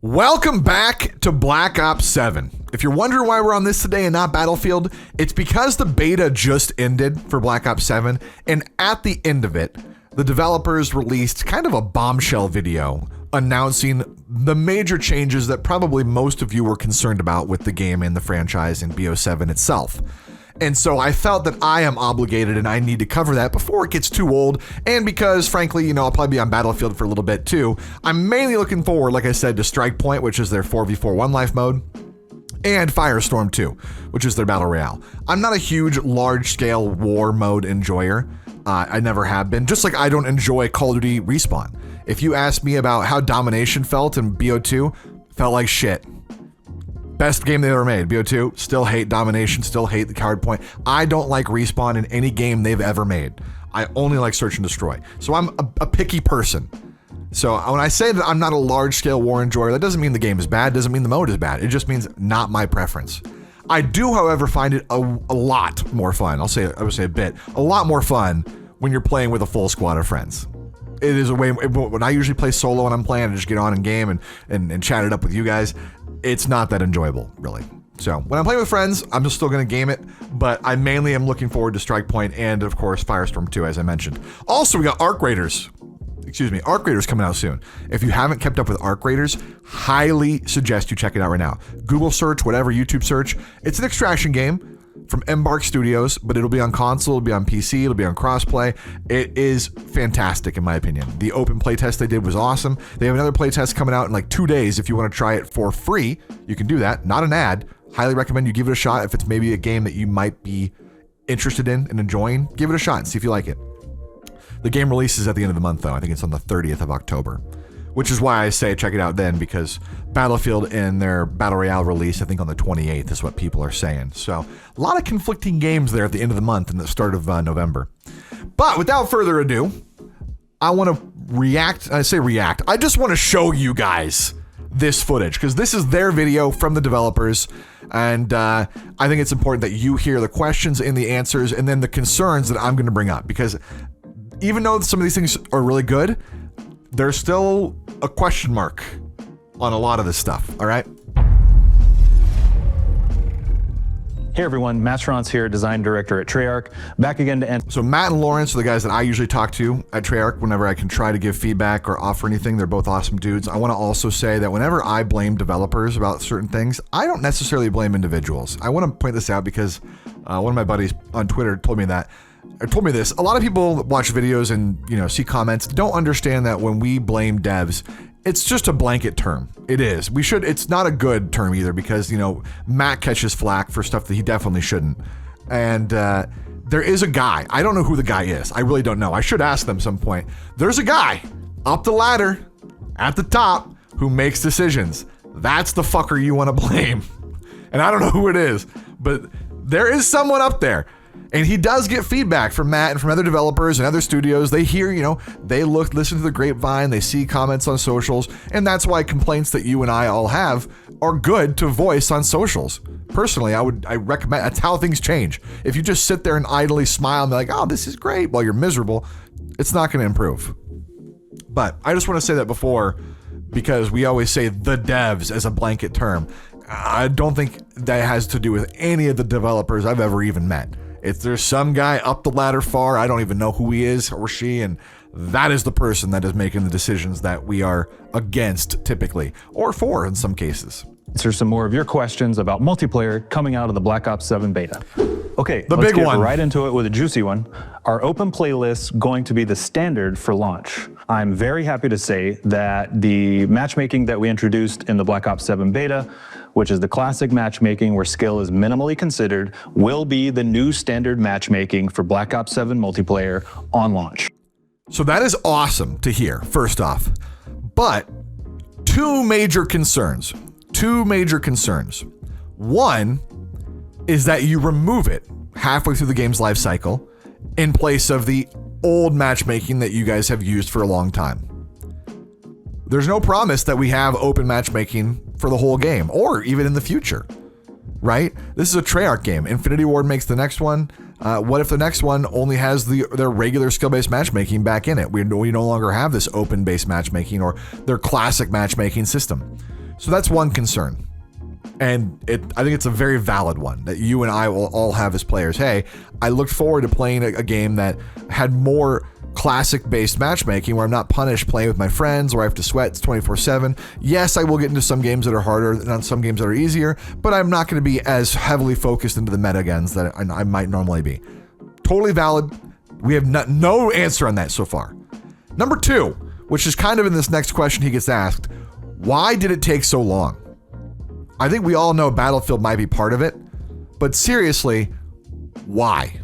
Welcome back to Black Ops 7. If you're wondering why we're on this today and not Battlefield, it's because the beta just ended for Black Ops 7, and at the end of it, the developers released kind of a bombshell video announcing the major changes that probably most of you were concerned about with the game and the franchise and BO7 itself. And so I felt that I am obligated and I need to cover that before it gets too old. And because, frankly, I'll probably be on Battlefield for a little bit too. I'm mainly looking forward, like I said, to Strike Point, which is their 4v4 one life mode, and Firestorm 2, which is their Battle Royale. I'm not a huge, large-scale war mode enjoyer. I never have been. Just like I don't enjoy Call of Duty Respawn. If you ask me about how Domination felt in BO2, felt like shit. Best game they ever made. BO2, still hate Domination, still hate the Coward Point. I don't like Respawn in any game they've ever made. I only like Search and Destroy. So I'm a picky person. So when I say that I'm not a large-scale war enjoyer, that doesn't mean the game is bad, doesn't mean the mode is bad. It just means not my preference. I do, however, find it a lot more fun. I would say a lot more fun when you're playing with a full squad of friends. It is a way, when I usually play solo when I'm playing, I just get on and game and chat it up with you guys. It's not that enjoyable, really. So when I'm playing with friends, I'm just still going to game it, but I mainly am looking forward to Strike Point and, of course, Firestorm 2, as I mentioned. Also, we got Arc Raiders coming out soon. If you haven't kept up with Arc Raiders, highly suggest you check it out right now. Google search, whatever, YouTube search. It's an extraction game from Embark Studios, but it'll be on console, it'll be on PC, it'll be on crossplay. It is fantastic, in my opinion. The open playtest they did was awesome. They have another playtest coming out in like 2 days. If you want to try it for free, you can do that. Not an ad. Highly recommend you give it a shot. If it's maybe a game that you might be interested in and enjoying, give it a shot and see if you like it. The game releases at the end of the month, though. I think it's on the 30th of October, which is why I say check it out then, because Battlefield in their Battle Royale release, I think on the 28th is what people are saying. So a lot of conflicting games there at the end of the month and the start of November. But without further ado, I want to react. I just want to show you guys this footage because this is their video from the developers. And I think it's important that you hear the questions and the answers and then the concerns that I'm going to bring up, because even though some of these things are really good, there's still a question mark on a lot of this stuff, all right? Hey everyone, Matt Schranz here, Design Director at Treyarch, back again to end. So Matt and Lawrence are the guys that I usually talk to at Treyarch whenever I can try to give feedback or offer anything. They're both awesome dudes. I want to also say that whenever I blame developers about certain things, I don't necessarily blame individuals. I want to point this out because one of my buddies on Twitter told me this. A lot of people that watch videos and see comments don't understand that when we blame devs, it's just a blanket term. It is. It's not a good term either, because Matt catches flack for stuff that he definitely shouldn't. And there is a guy. I don't know who the guy is. I really don't know. I should ask them some point. There's a guy up the ladder at the top who makes decisions. That's the fucker you want to blame. And I don't know who it is, but there is someone up there. And he does get feedback from Matt and from other developers and other studios. They hear, they listen to the grapevine, they see comments on socials, and that's why complaints that you and I all have are good to voice on socials. Personally, I recommend, that's how things change. If you just sit there and idly smile and be like, oh, this is great, while you're miserable, it's not going to improve. But I just want to say that before, because we always say the devs as a blanket term. I don't think that has to do with any of the developers I've ever even met. If there's some guy up the ladder far, I don't even know who he is or she, and that is the person that is making the decisions that we are against typically, or for in some cases. Answer some more of your questions about multiplayer coming out of the Black Ops 7 beta. Okay, let's get one. Right into it with a juicy one. Are open playlists going to be the standard for launch? I'm very happy to say that the matchmaking that we introduced in the Black Ops 7 beta, which is the classic matchmaking where skill is minimally considered, will be the new standard matchmaking for Black Ops 7 multiplayer on launch. So that is awesome to hear, first off. But two major concerns. One is that you remove it halfway through the game's life cycle in place of the old matchmaking that you guys have used for a long time. There's no promise that we have open matchmaking for the whole game or even in the future, right? This is a Treyarch game. Infinity Ward makes the next one. What if the next one only has their regular skill-based matchmaking back in it? We no longer have this open-based matchmaking or their classic matchmaking system. So that's one concern. And I think it's a very valid one that you and I will all have as players. Hey, I looked forward to playing a game that had more classic-based matchmaking where I'm not punished playing with my friends or I have to sweat 24/7. Yes, I will get into some games that are harder and some games that are easier, but I'm not going to be as heavily focused into the meta against that I might normally be. Totally valid. We have no answer on that so far. Number 2, which is kind of in this next question he gets asked, why did it take so long? I think we all know Battlefield might be part of it, but seriously, why?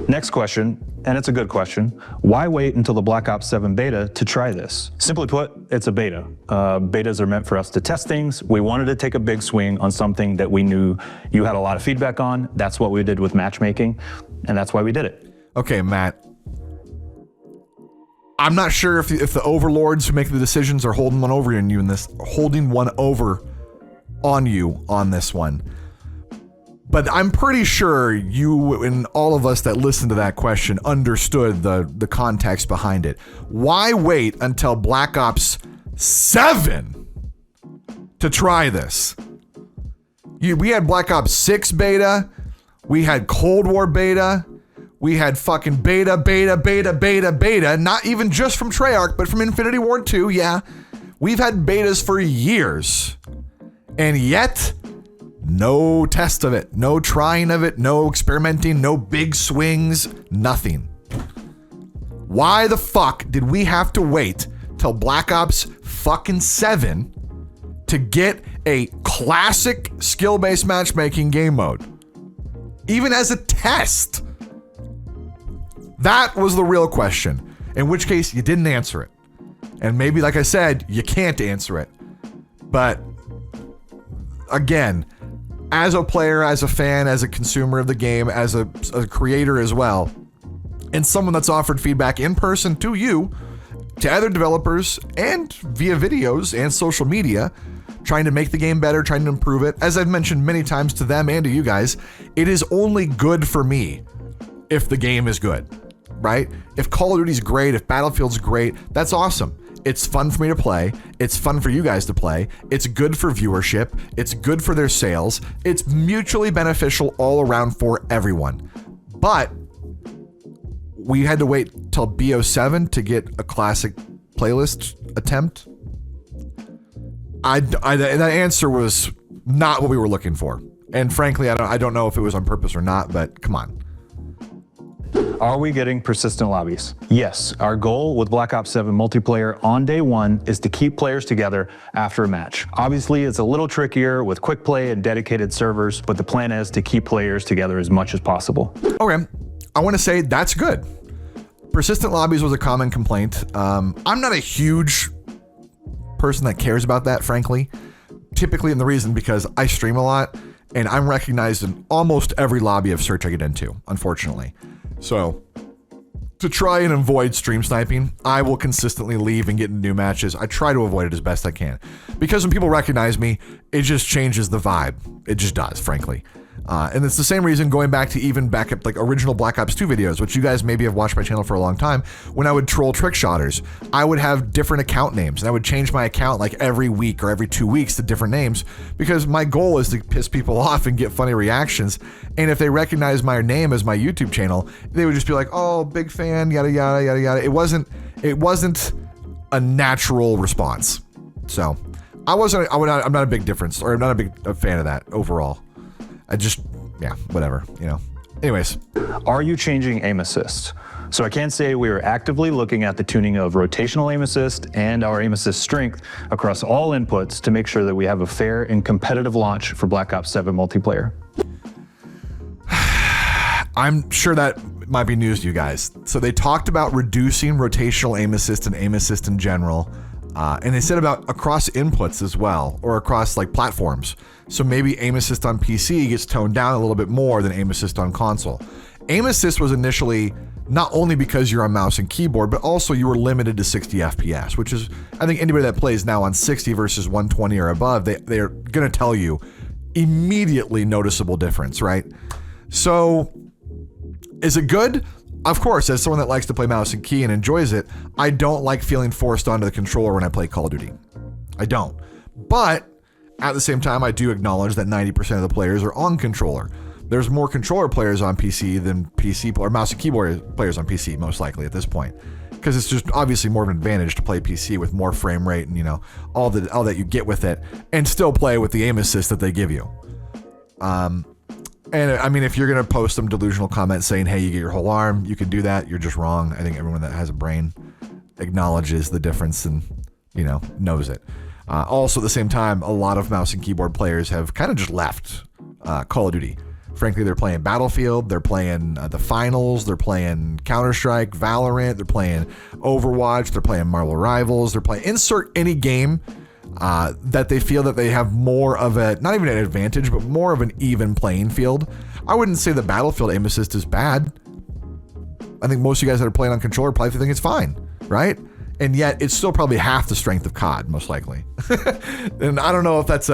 Next question, and it's a good question. Why wait until the Black Ops 7 beta to try this? Simply put, it's a beta. Betas are meant for us to test things. We wanted to take a big swing on something that we knew you had a lot of feedback on. That's what we did with matchmaking, and that's why we did it. Okay, Matt. I'm not sure if the overlords who make the decisions are holding one over on you on this one. But I'm pretty sure you and all of us that listened to that question understood the context behind it. Why wait until Black Ops 7 to try this? We had Black Ops 6 beta, we had Cold War beta, we had fucking beta, not even just from Treyarch, but from Infinity Ward 2, yeah. We've had betas for years, and yet no test of it, no trying of it, no experimenting, no big swings, nothing. Why the fuck did we have to wait till Black Ops fucking 7 to get a classic skill-based matchmaking game mode? Even as a test. That was the real question, in which case you didn't answer it. And maybe, like I said, you can't answer it. But again, as a player, as a fan, as a consumer of the game, as a creator as well, and someone that's offered feedback in person to you, to other developers, and via videos and social media, trying to make the game better, trying to improve it. As I've mentioned many times to them and to you guys, it is only good for me if the game is good, right? If Call of Duty's great, if Battlefield's great, that's awesome. It's fun for me to play. It's fun for you guys to play. It's good for viewership. It's good for their sales. It's mutually beneficial all around for everyone. But we had to wait till BO7 to get a classic playlist attempt. That answer was not what we were looking for. And frankly, I don't know if it was on purpose or not, but come on. Are we getting persistent lobbies? Yes, our goal with Black Ops 7 multiplayer on day one is to keep players together after a match. Obviously, it's a little trickier with quick play and dedicated servers, but the plan is to keep players together as much as possible. Okay, I want to say that's good. Persistent lobbies was a common complaint. I'm not a huge person that cares about that, frankly. Typically, and the reason because I stream a lot, and I'm recognized in almost every lobby of search I get into, unfortunately. So, to try and avoid stream sniping, I will consistently leave and get into new matches. I try to avoid it as best I can. Because when people recognize me, it just changes the vibe. It just does, frankly. And it's the same reason going back to even back up like original Black Ops 2 videos, which you guys maybe have watched my channel for a long time. When I would troll trick shotters, I would have different account names and I would change my account like every week or every 2 weeks to different names because my goal is to piss people off and get funny reactions. And if they recognize my name as my YouTube channel, they would just be like, oh, big fan, yada, yada, yada, yada. It wasn't a natural response. So I'm not a big difference, or I'm not a big fan of that overall. Yeah, whatever, you know. Anyways. Are you changing aim assist? So I can say we are actively looking at the tuning of rotational aim assist and our aim assist strength across all inputs to make sure that we have a fair and competitive launch for Black Ops 7 multiplayer. I'm sure that might be news to you guys. So they talked about reducing rotational aim assist and aim assist in general. And they said about across inputs as well, or across like platforms. So maybe aim assist on PC gets toned down a little bit more than aim assist on console. Aim assist was initially not only because you're on mouse and keyboard, but also you were limited to 60 FPS, which is, I think anybody that plays now on 60 versus 120 or above, they're going to tell you immediately noticeable difference, right? So is it good? Of course, as someone that likes to play mouse and key and enjoys it, I don't like feeling forced onto the controller when I play Call of Duty. I don't. But at the same time, I do acknowledge that 90% of the players are on controller. There's more controller players on PC than PC or mouse and keyboard players on PC, most likely at this point, because it's just obviously more of an advantage to play PC with more frame rate and, you know, all that you get with it, and still play with the aim assist that they give you. And I mean, if you're gonna post some delusional comments saying, "Hey, you get your whole arm," you can do that. You're just wrong. I think everyone that has a brain acknowledges the difference and, you know, knows it. Also, at the same time, a lot of mouse and keyboard players have kind of just left Call of Duty. Frankly, they're playing Battlefield, they're playing the finals, they're playing Counter-Strike, Valorant, they're playing Overwatch, they're playing Marvel Rivals, they're playing insert any game that they feel that they have more of a, not even an advantage, but more of an even playing field. I wouldn't say the Battlefield aim assist is bad. I think most of you guys that are playing on controller probably think it's fine, right? And yet it's still probably half the strength of COD, most likely. And I don't know if that's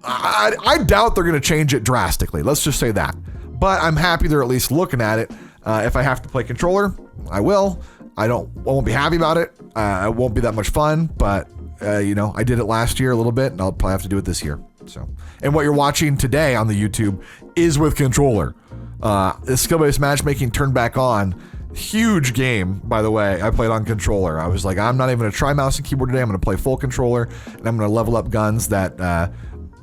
I doubt they're going to change it drastically. Let's just say that. But I'm happy they're at least looking at it. If I have to play controller, I will. I won't be happy about it. It won't be that much fun, but you know, I did it last year a little bit, and I'll probably have to do it this year. So, and what you're watching today on the YouTube is with controller. The skill-based matchmaking turned back on. Huge game, by the way. I played on controller. I was like, I'm not even going to try mouse and keyboard today. I'm going to play full controller, and I'm going to level up guns that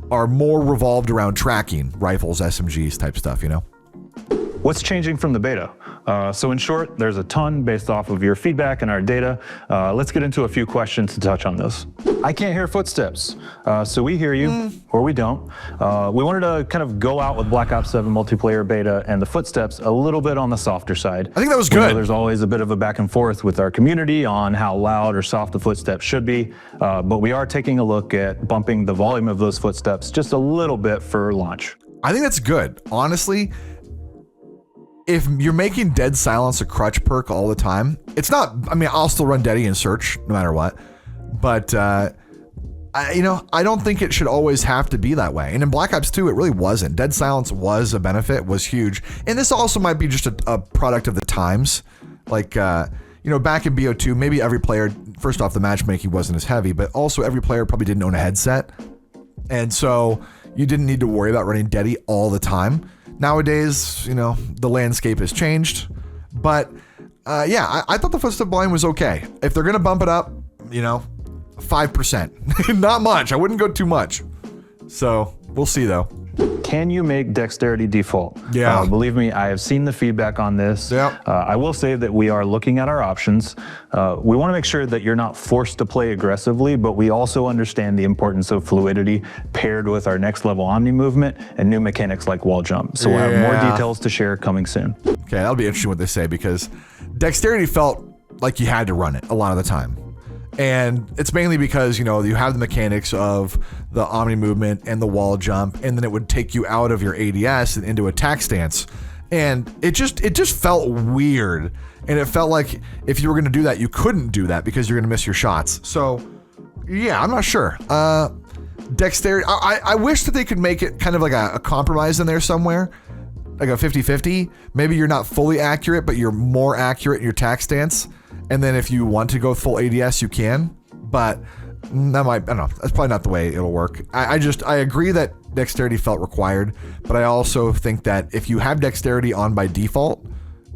are more revolved around tracking, rifles, SMGs type stuff, you know? What's changing from the beta? So in short, there's a ton based off of your feedback and our data. Let's get into a few questions to touch on this. I can't hear footsteps. So we hear you, or we don't. We wanted to kind of go out with Black Ops 7 multiplayer beta and the footsteps a little bit on the softer side. I think that was We know good. there's always a bit of a back and forth with our community on how loud or soft the footsteps should be, but we are taking a look at bumping the volume of those footsteps just a little bit for launch. I think that's good. Honestly, if you're making dead silence a crutch perk all the time, it's not, I mean, I'll still run Deady and search no matter what, but you know, I don't think it should always have to be that way. And in Black Ops 2, it really wasn't. Dead silence was a benefit, was huge. And this also might be just a product of the times. Like, you know, back in BO2, maybe every player, first off, the matchmaking wasn't as heavy, but also every player probably didn't own a headset. And so you didn't need to worry about running Deady all the time. Nowadays, you know, the landscape has changed, but yeah, I thought the footstep volume was okay. If they're going to bump it up, you know, 5%, not much. I wouldn't go too much. So we'll see though. Can you make dexterity default? Yeah. Believe me, I have seen the feedback on this. Yeah. I will say that we are looking at our options. We want to make sure that you're not forced to play aggressively, but we also understand the importance of fluidity paired with our next level Omni movement and new mechanics like wall jump. So we'll have more details to share coming soon. Okay, that'll be interesting what they say, because dexterity felt like you had to run it a lot of the time. And it's mainly because, you know, you have the mechanics of the Omni movement and the wall jump, and then it would take you out of your ADS and into attack stance. And it just felt weird. And it felt like if you were going to do that, you couldn't do that because you're going to miss your shots. So yeah, I'm not sure. Dexterity, I wish that they could make it kind of like a compromise in there somewhere, like a 50-50. Maybe you're not fully accurate, but you're more accurate in your attack stance. And then if you want to go full ADS, you can, but that might, I don't know, that's probably not the way it'll work. I agree that dexterity felt required, but I also think that if you have dexterity on by default,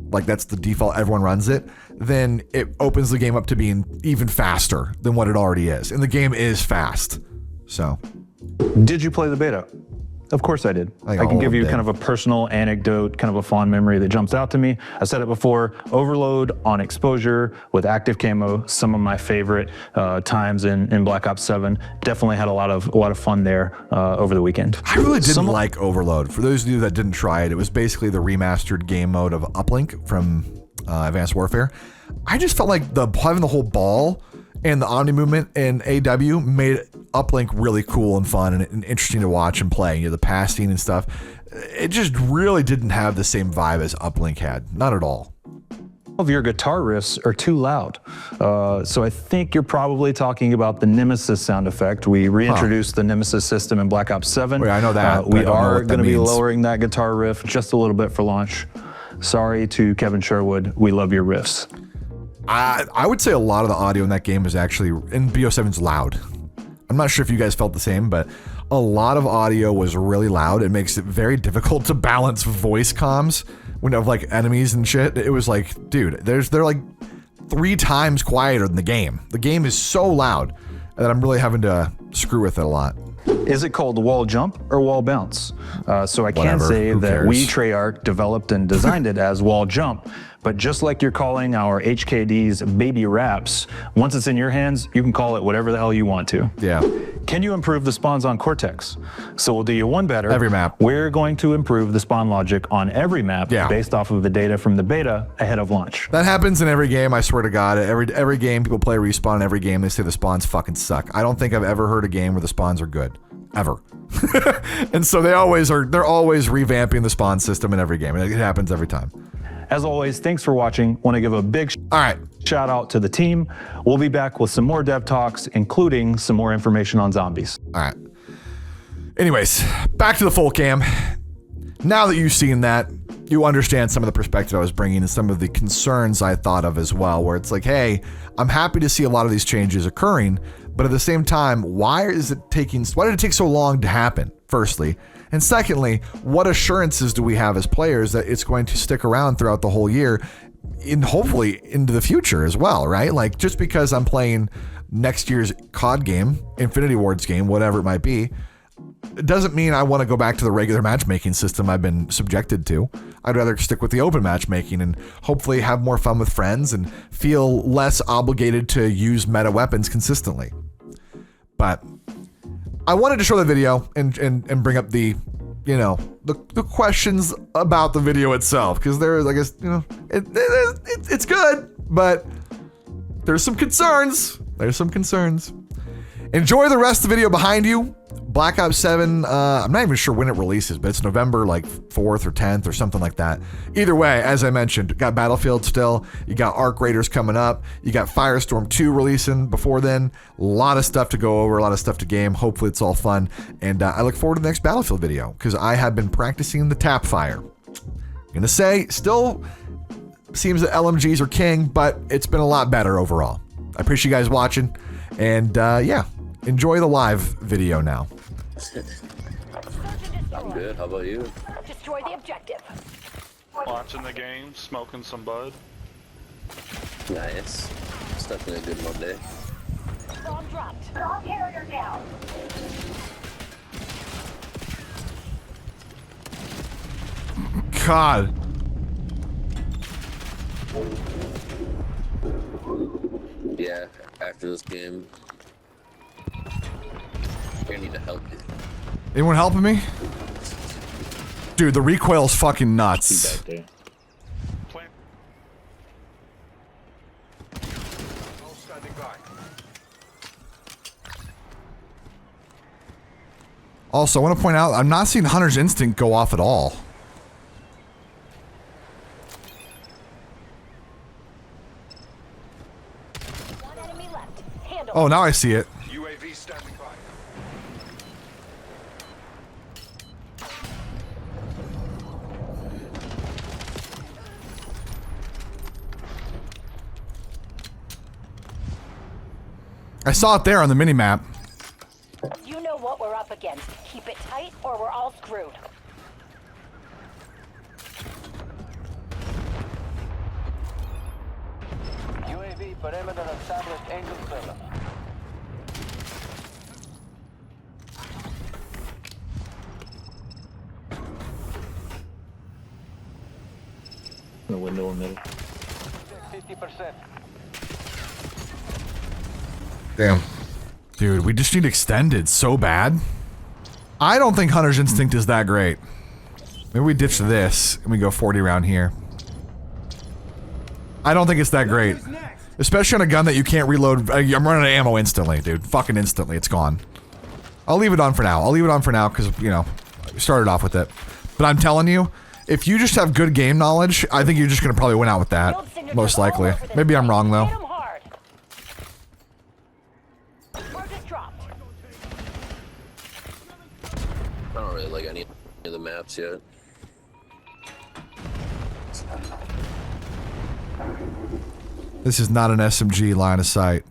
like that's the default, everyone runs it, then it opens the game up to being even faster than what it already is. And the game is fast, so. Did you play the beta? Of course I did. I all can give of you them kind of a personal anecdote, kind of a fond memory that jumps out to me. I said it before, overload on exposure with active camo, some of my favorite times in Black Ops 7. Definitely had a lot of fun there over the weekend. I really didn't like Overload. For those of you that didn't try it, it was basically the remastered game mode of Uplink from Advanced Warfare. I just felt like having the whole ball and the Omni movement in AW made Uplink really cool and fun and interesting to watch and play. You know, the passing and stuff. It just really didn't have the same vibe as Uplink had. Not at all. Of your guitar riffs are too loud. So I think you're probably talking about the Nemesis sound effect. We reintroduced the Nemesis system in Black Ops 7. Wait, I know that. We are going to be lowering that guitar riff just a little bit for launch. Sorry to Kevin Sherwood. We love your riffs. I would say a lot of the audio in that game is actually, in BO7's loud. I'm not sure if you guys felt the same, but a lot of audio was really loud. It makes it very difficult to balance voice comms when of like enemies and shit. It was like, dude, they're like 3 times quieter than the game. The game is so loud that I'm really having to screw with it a lot. Is it called wall jump or wall bounce? So I can say that we, Treyarch, developed and designed it as wall jump. But just like you're calling our HKD's baby wraps, once it's in your hands, you can call it whatever the hell you want to. Yeah. Can you improve the spawns on Cortex? So we'll do you one better. Every map. We're going to improve the spawn logic on every map based off of the data from the beta ahead of launch. That happens in every game, I swear to God. Every game, people play Respawn, every game they say the spawns fucking suck. I don't think I've ever heard a game where the spawns are good. Ever. And so they're always revamping the spawn system in every game. And it happens every time. As always, thanks for watching. Want to give a big shout out to the team. We'll be back with some more dev talks, including some more information on zombies. All right. Anyways, back to the full cam. Now that you've seen that, you understand some of the perspective I was bringing and some of the concerns I thought of as well, where it's like, hey, I'm happy to see a lot of these changes occurring, but at the same time, why did it take so long to happen, firstly? And secondly, what assurances do we have as players that it's going to stick around throughout the whole year and hopefully into the future as well, right? Like, just because I'm playing next year's COD game, Infinity Ward's game, whatever it might be, it doesn't mean I want to go back to the regular matchmaking system I've been subjected to. I'd rather stick with the open matchmaking and hopefully have more fun with friends and feel less obligated to use meta weapons consistently. But I wanted to show the video and bring up the questions about the video itself, because there's, I guess, it's good, but there's some concerns. Enjoy the rest of the video behind you. Black Ops 7, I'm not even sure when it releases, but it's November like 4th or 10th or something like that. Either way, as I mentioned, got Battlefield still, you got Arc Raiders coming up, you got Firestorm 2 releasing before then, a lot of stuff to go over, a lot of stuff to game. Hopefully it's all fun, and I look forward to the next Battlefield video, because I have been practicing the tap fire. I'm gonna say, still seems that LMGs are king, but it's been a lot better overall. I appreciate you guys watching, and yeah, enjoy the live video now. I'm good. How about you? Destroy the objective. Watching the game, smoking some bud. Nice. It's definitely a good Monday. Bomb dropped. Bomb carrier down. God. Yeah, after this game, you're gonna need to help you. Anyone helping me? Dude, the recoil's fucking nuts. Also, I want to point out, I'm not seeing Hunter's Instinct go off at all. One enemy left. Handle. Oh, now I see it. UAV standing by. I saw it there on the minimap. You know what we're up against. Keep it tight or we're all screwed. UAV perimeter established. Angel 7. The window in the middle. 50%. Damn. Dude, we just need extended so bad. I don't think Hunter's Instinct is that great. Maybe we ditch this and we go 40 around here. I don't think it's that great. Especially on a gun that you can't reload. I'm running out of ammo instantly, dude. Fucking instantly. It's gone. I'll leave it on for now. I'll leave it on for now because, you know, we started off with it. But I'm telling you, if you just have good game knowledge, I think you're just going to probably win out with that. Most likely. Maybe I'm wrong, though. Hit 'em hard. Target dropped. I don't really like any of the maps yet. This is not an SMG line of sight.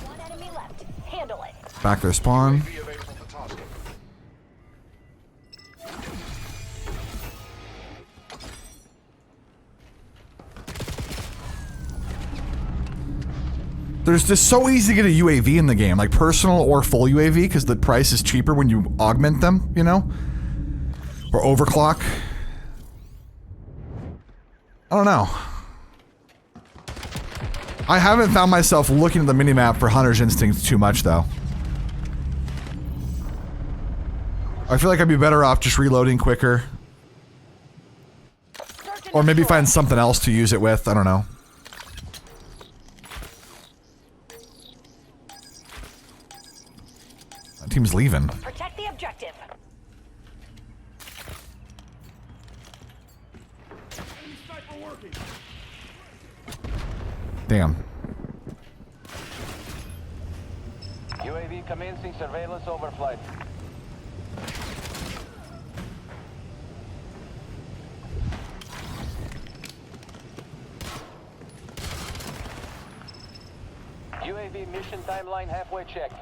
One enemy left. Handle it. Back their spawn. Be available for tasking. There's just so easy to get a UAV in the game, like personal or full UAV, because the price is cheaper when you augment them, you know? Or overclock. I don't know. I haven't found myself looking at the minimap for Hunter's Instinct too much, though. I feel like I'd be better off just reloading quicker. Search and Or maybe destroy. find something else to use it with, I don't know. That team's leaving. Protect the objective. Damn. UAV commencing surveillance overflight. UAV mission timeline halfway checked.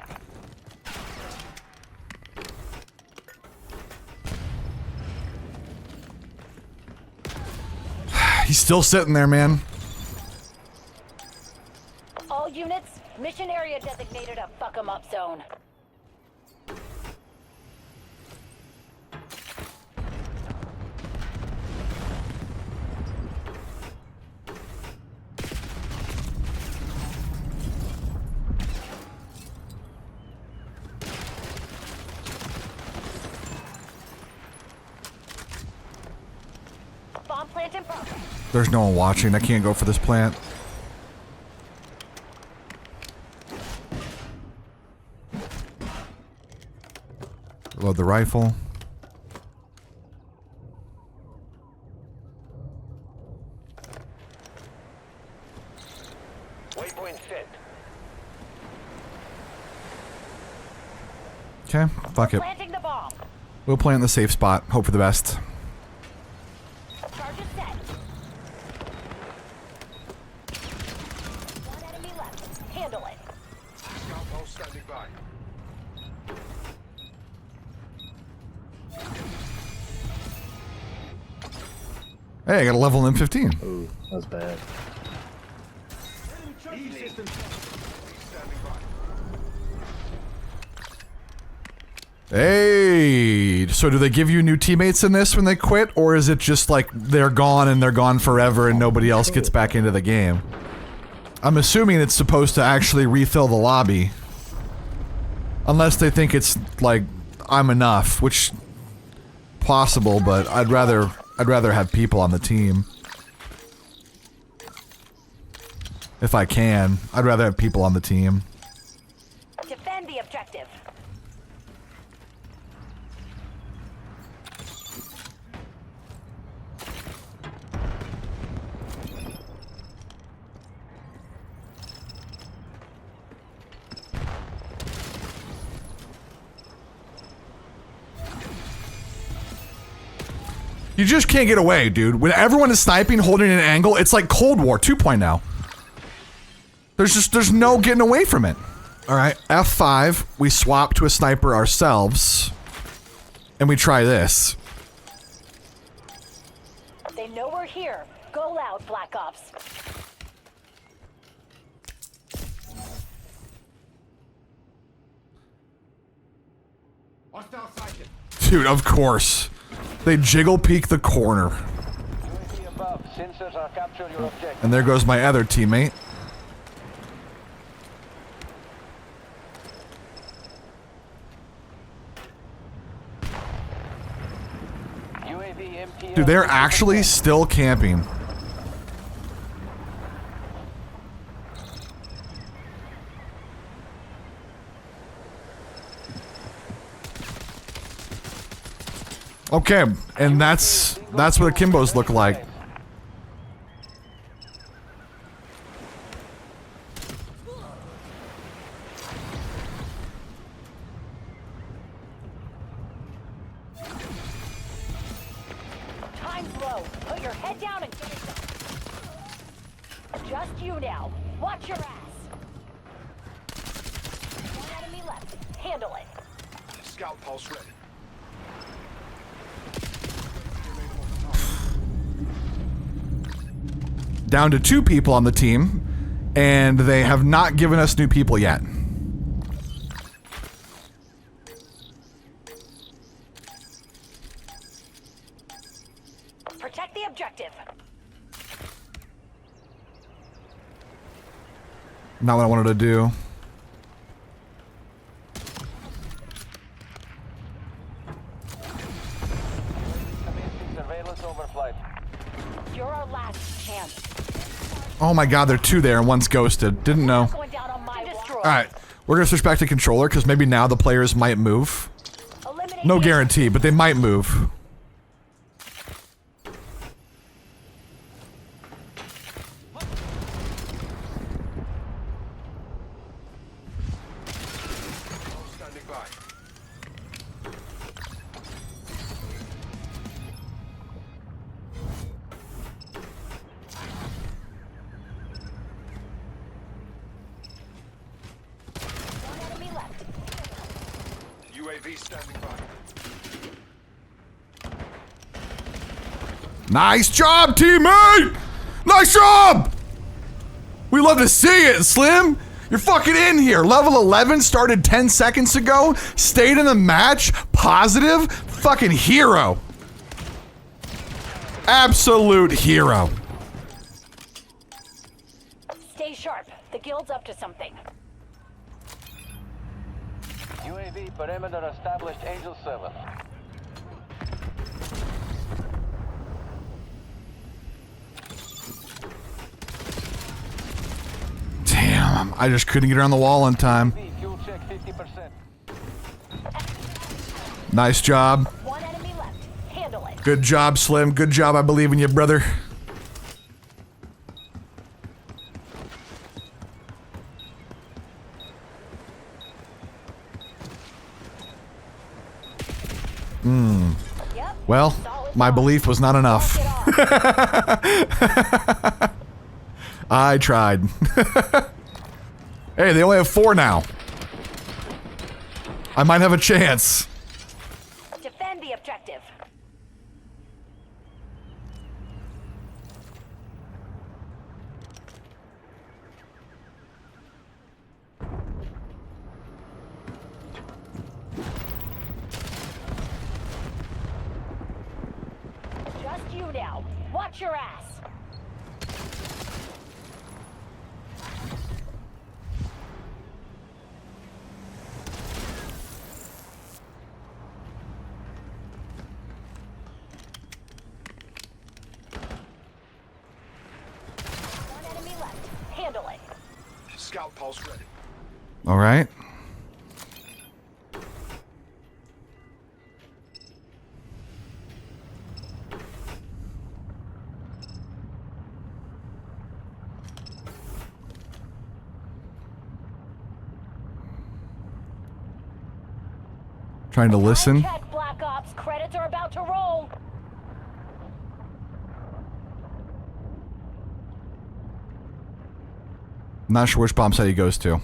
He's still sitting there, man. All units, mission area designated a fuck 'em up zone. Bomb plant in progress. There's no one watching. I can't go for this plant. Load the rifle. Waypoint set. Okay, fuck it. Planting the bomb. We'll plant in the safe spot. Hope for the best. Charge is set. One enemy left. Handle it. Scout post standing by. Hey, I got a level M15. Ooh, that was bad. Standing by. Hey, so do they give you new teammates in this when they quit, or is it just like they're gone and they're gone forever and nobody else gets back into the game? I'm assuming it's supposed to actually refill the lobby. Unless they think it's like I'm enough, which possible, but I'd rather have people on the team. If I can, I'd rather have people on the team. Defend the objective. You just can't get away, dude. When everyone is sniping, holding an angle, it's like Cold War 2.0. There's no getting away from it. All right, F5, we swap to a sniper ourselves, and we try this. They know we're here. Go loud, Black Ops. Dude, of course. They jiggle peek the corner. UAV above. Sensors are capture your objective. And there goes my other teammate. UAV MTL. Dude, they're actually still camping. Okay, and that's what Akimbos look like. Time's low. Put your head down and get it done. Just you now. Watch your ass. One enemy left. Handle it. Scout pulse ready. Down to 2 people on the team, and they have not given us new people yet. Protect the objective. Not what I wanted to do. Commencing surveillance overflight. You're our last chance. Oh my god, there are 2 there and one's ghosted. Didn't know. Going down on my destroy. Alright, we're gonna switch back to controller because maybe now the players might move. Eliminate No the- guarantee, but they might move. Standing by. One enemy left. UAV standing by. Nice job, teammate! Nice job! We love to see it, Slim! You're fucking in here. Level 11 started 10 seconds ago. Stayed in the match. Positive. Fucking hero. Absolute hero. Stay sharp. The guild's up to something. UAV perimeter established Angel 7. Damn, I just couldn't get around the wall in time. Fuel check 50%. Nice job. One enemy left. Handle it. Good job, Slim. Good job. I believe in you, brother. Yep. Well, my belief was not enough. I tried. Hey, they only have 4 now. I might have a chance. Defend the objective. Just you now. Watch your ass. One enemy left. Handle it. Scout pulse ready. All right. Trying to listen. Check, Black Ops. Credits are about to roll. Not sure which bomb site he goes to. If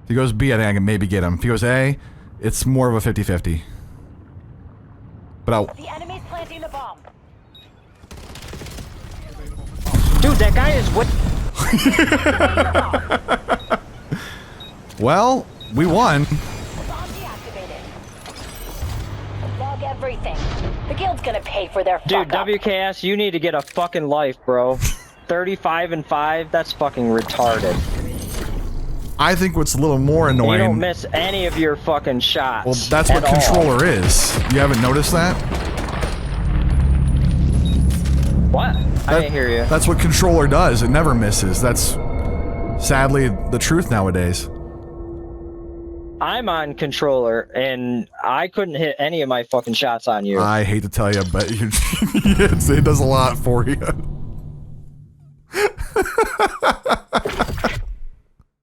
he goes B, I think I can maybe get him. If he goes A, it's more of a 50-50. But I'll... The enemy's planting the bomb. Dude, that guy is what? Well, we won. Bomb deactivated. Log everything. The guild's gonna pay for their Dude, fuck up. WKS, you need to get a fucking life, bro. 35 and 5, that's fucking retarded. I think what's a little more You don't annoying... miss any of your fucking shots. Well, that's what at all. controller is. You haven't noticed that? What? I didn't hear you. That's what controller does. It never misses. That's sadly the truth nowadays. I'm on controller, and I couldn't hit any of my fucking shots on you. I hate to tell you, but it does a lot for you.